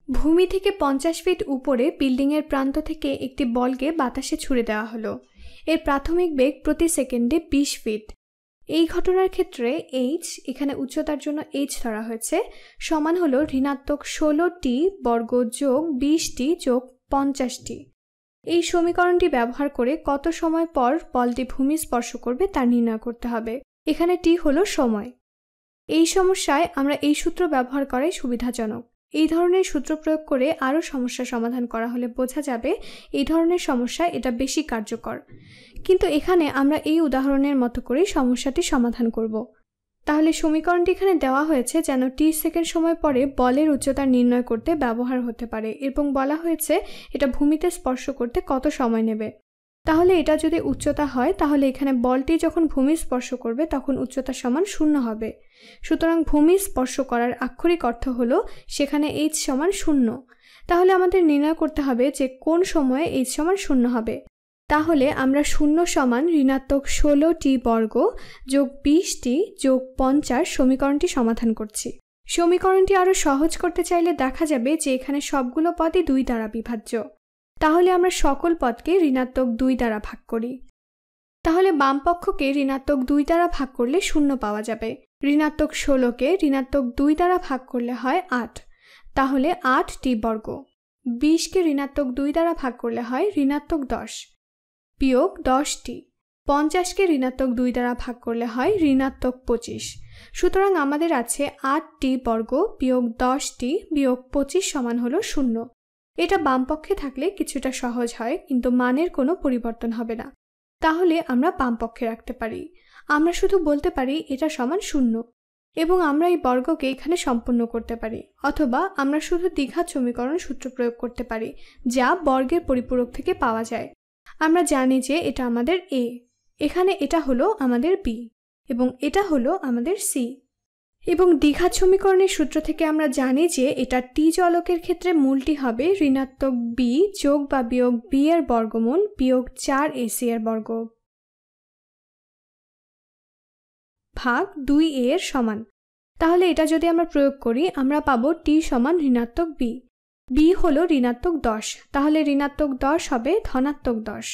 ভূমি থেকে 50 ফিট উপরে বিল্ডিংয়ের প্রান্ত থেকে একটি বলকে বাতাসে ছুড়ে দেওয়া হলো। এর প্রাথমিক বেগ প্রতি সেকেন্ডে 20 ফিট। এই ঘটনার ক্ষেত্রে h, এখানে উচ্চতার জন্য h ধরা হয়েছে, সমান হলো ঋণাত্মক 16t বর্গ যোগ 20t যোগ 50t। এই সমীকরণটি ব্যবহার করে কত সময় পর বলটি ভূমি স্পর্শ করবে তা নির্ণয় করতে হবে। এখানে t হলো সময়। এই সমস্যায় আমরা এই সূত্র ব্যবহার করাই সুবিধাজনক। এই ধরনের সূত্র প্রয়োগ করে আরও সমস্যা সমাধান করা হলে বোঝা যাবে এই ধরনের সমস্যায় এটা বেশি কার্যকর। কিন্তু এখানে আমরা এই উদাহরণের মতো করেই সমস্যাটি সমাধান করব। তাহলে সমীকরণটি এখানে দেওয়া হয়েছে যেন t সেকেন্ড সময় পরে বলের উচ্চতা নির্ণয় করতে ব্যবহার হতে পারে এবং বলা হয়েছে এটা ভূমিতে স্পর্শ করতে কত সময় নেবে। তাহলে এটা যদি উচ্চতা হয় তাহলে এখানে বলটি যখন ভূমি স্পর্শ করবে তখন উচ্চতা সমান 0 হবে। সুতরাং ভূমি স্পর্শ করার আক্ষরিক অর্থ হলো সেখানে h সমান 0। তাহলে আমাদের নির্ণয় করতে হবে যে কোন সময়ে h সমান 0 হবে। তাহলে আমরা 0 সমান ঋণাত্মক 16t বর্গ যোগ 20t যোগ 50 সমীকরণটি সমাধান করছি। সমীকরণটি আরও সহজ করতে চাইলে দেখা যাবে যে এখানে সবগুলো পদই 2 দ্বারা বিভাজ্য। তাহলে আমরা সকল পদকে ঋণাত্মক 2 দ্বারা ভাগ করি। তাহলে বাম পক্ষকে ঋণাত্মক 2 দ্বারা ভাগ করলে 0 পাওয়া যাবে। ঋণাত্মক 16কে ঋণাত্মক 2 দ্বারা ভাগ করলে হয় 8, তাহলে 8t বর্গ। 20কে ঋণাত্মক 2 দ্বারা ভাগ করলে হয় ঋণাত্মক 10 বিয়োগ 10t। 50কে ঋণাত্মক 2 দ্বারা ভাগ করলে হয় ঋণাত্মক 25। সুতরাং আমাদের আছে 8t বর্গ বিয়োগ 10t বিয়োগ 25 সমান হলো 0। এটা বাম পক্ষে থাকলে কিছুটা সহজ হয়, কিন্তু মানের কোনো পরিবর্তন হবে না। তাহলে আমরা বাম পক্ষে রাখতে পারি। আমরা শুধু বলতে পারি এটা সমান 0 এবং আমরা এই বর্গকে এখানে সম্পূর্ণ করতে পারি, অথবা আমরা শুধু দ্বিঘাত সমীকরণ সূত্র প্রয়োগ করতে পারি যা বর্গের পরিপূরক থেকে পাওয়া যায়। আমরা জানি যে এটা আমাদের a, এখানে এটা হলো আমাদের b এবং এটা হলো আমাদের c। এবং দ্বিঘাত সমীকরণের সূত্র থেকে আমরা জানি যে এটা t চলকের ক্ষেত্রে মূলটি হবে ঋণাত্মক b যোগ বা বিয়োগ b এর বর্গমূল বিয়োগ 4ac এর বর্গ ভাগ 2a এর সমান। তাহলে এটা যদি আমরা প্রয়োগ করি আমরা পাবো t সমান ঋণাত্মক b। b হলো ঋণাত্মক 10, তাহলে ঋণাত্মক 10 হবে ধনাত্মক 10।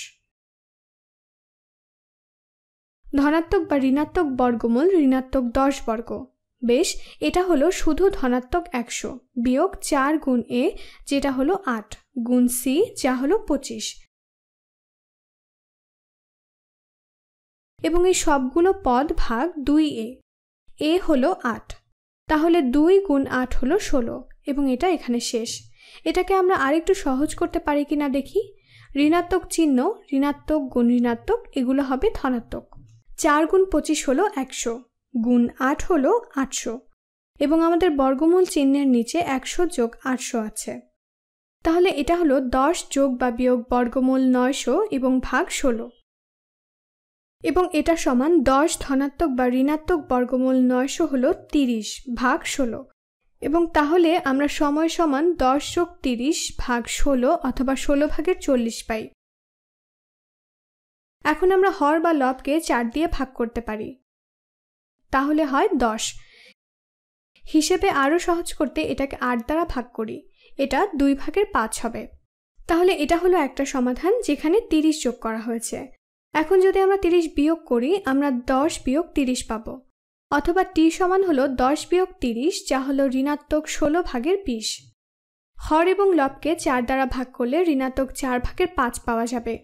ধনাত্মক বা ঋণাত্মক বর্গমূল ঋণাত্মক 10 বর্গ। বেশ, এটা হলো শুধু ধনাত্মক 100 বিয়োগ 4 গুণ a যেটা হলো 8 গুণ c যা হলো 25 এবং এই সবগুলো পদ ভাগ 2a। a হলো 8, তাহলে 2 গুণ 8 হলো 16 এবং এটা এখানে শেষ। এটাকে আমরা আরেকটু সহজ করতে পারি কিনা দেখি। ঋণাত্মক চিহ্ন, ঋণাত্মক গুণ ঋণাত্মক, এগুলো হবে ধনাত্মক। 4 গুণ 25 হলো 100 গুণ 8 হলো 800 এবং আমাদের বর্গমূল চিহ্নের নিচে 100 যোগ 800 আছে। তাহলে এটা হলো 10 যোগ বা বিয়োগ বর্গমূল 900 এবং ভাগ 16 এবং এটা সমান 10 ধনাত্মক বা ঋণাত্মক বর্গমূল 900 হলো 30 ভাগ 16 এবং তাহলে আমরা সময় সমান 10 যোগ 30 ভাগ 16 অথবা 16 ভাগের 40 পাই। এখন আমরা হর বা লবকে 4 দিয়ে ভাগ করতে পারি, তাহলে হয় 10। হিসেবে আরও সহজ করতে এটাকে 8 দ্বারা ভাগ করি, এটা 2 ভাগের 5 হবে। তাহলে এটা হলো একটা সমাধান যেখানে 30 যোগ করা হয়েছে। এখন যদি আমরা 30 বিয়োগ করি আমরা 10 বিয়োগ 30 পাবো, অথবা t সমান হলো 10 বিয়োগ 30 যা হলো ঋণাত্মক 16 ভাগের 20। হর এবং লবকে 4 দ্বারা ভাগ করলে ঋণাত্মক 4 ভাগের 5 পাওয়া যাবে।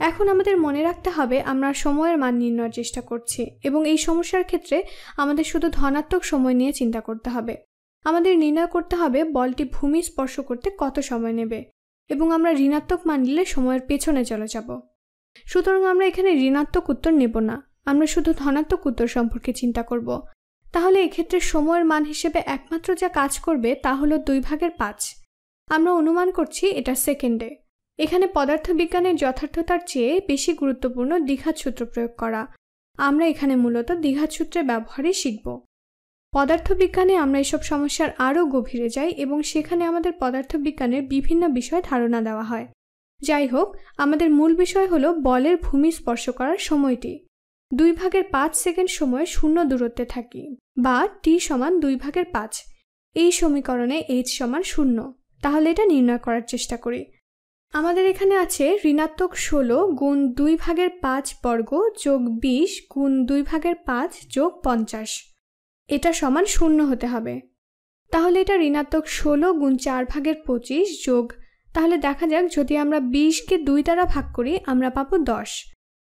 এখন আমাদের মনে রাখতে হবে আমরা সময়ের মান নির্ণয়ের চেষ্টা করছি এবং এই সমস্যার ক্ষেত্রে আমাদের শুধু ধনাত্মক সময় নিয়ে চিন্তা করতে হবে। আমাদের নির্ণয় করতে হবে বলটি ভূমি স্পর্শ করতে কত সময় নেবে এবং আমরা ঋণাত্মক মান নিলে সময়ের পেছনে চলে যাব। সুতরাং আমরা এখানে ঋণাত্মক উত্তর নেব না, আমরা শুধু ধনাত্মক উত্তর সম্পর্কে চিন্তা করব। তাহলে এক্ষেত্রে সময়ের মান হিসেবে একমাত্র যা কাজ করবে তা হলো 2 ভাগের 5। আমরা অনুমান করছি এটা সেকেন্ডে। এখানে পদার্থবিজ্ঞানের যথার্থতার চেয়ে বেশি গুরুত্বপূর্ণ দ্বিঘাত সূত্র প্রয়োগ করা। আমরা এখানে মূলত দ্বিঘাত সূত্রের ব্যবহারই শিখব। পদার্থবিজ্ঞানে আমরা এসব সমস্যার আরও গভীরে যাই এবং সেখানে আমাদের পদার্থবিজ্ঞানের বিভিন্ন বিষয় ধারণা দেওয়া হয়। যাই হোক, আমাদের মূল বিষয় হলো বলের ভূমি স্পর্শ করার সময়টি। 2 ভাগের 5 সেকেন্ড সময় শূন্য দূরত্বে থাকি বা t সমান 2 ভাগের 5। এই সমীকরণে h সমান 0, তাহলে এটা নির্ণয় করার চেষ্টা করি। আমাদের এখানে আছে ঋণাত্মক 16 গুণ 2/5 বর্গ যোগ 20 গুণ 2/5 যোগ 50। এটা সমান 0 হতে হবে। তাহলে এটা ঋণাত্মক 16 গুণ 4/25 যোগ, তাহলে দেখা যাক যদি আমরা 20কে 2 দ্বারা ভাগ করি আমরা পাবো 10।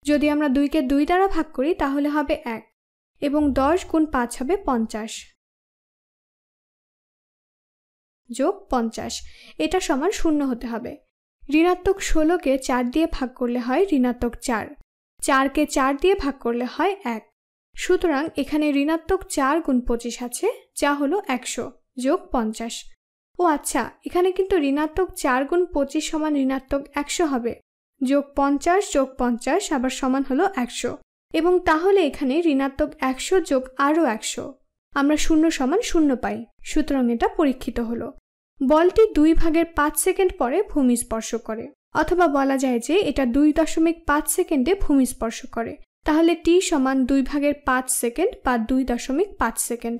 যদি আমরা 2কে 2 দ্বারা ভাগ করি তাহলে হবে 1 এবং 10 গুণ 5 হবে 50 যোগ 50। এটা সমান 0 হতে হবে। ঋণাত্মক 16কে 4 দিয়ে ভাগ করলে হয় ঋণাত্মক 4, 4কে 4 দিয়ে ভাগ করলে হয় 1। সুতরাং এখানে ঋণাত্মক 4 গুণ 25 আছে, যা হলো 100 যোগ 50। ও আচ্ছা, এখানে কিন্তু ঋণাত্মক 4 গুণ 25 সমান ঋণাত্মক 100 হবে, যোগ 50 যোগ 50 আবার সমান হলো 100, এবং তাহলে এখানে ঋণাত্মক 100 যোগ আরও 100, আমরা 0 সমান 0 পাই। সুতরাং এটা পরীক্ষিত হলো। বলটি 2/5 সেকেন্ড পরে ভূমি স্পর্শ করে, অথবা বলা যায় যে এটা 2.5 সেকেন্ডে ভূমি স্পর্শ করে। তাহলে টি সমান 2/5 সেকেন্ড বা 2.5 সেকেন্ড।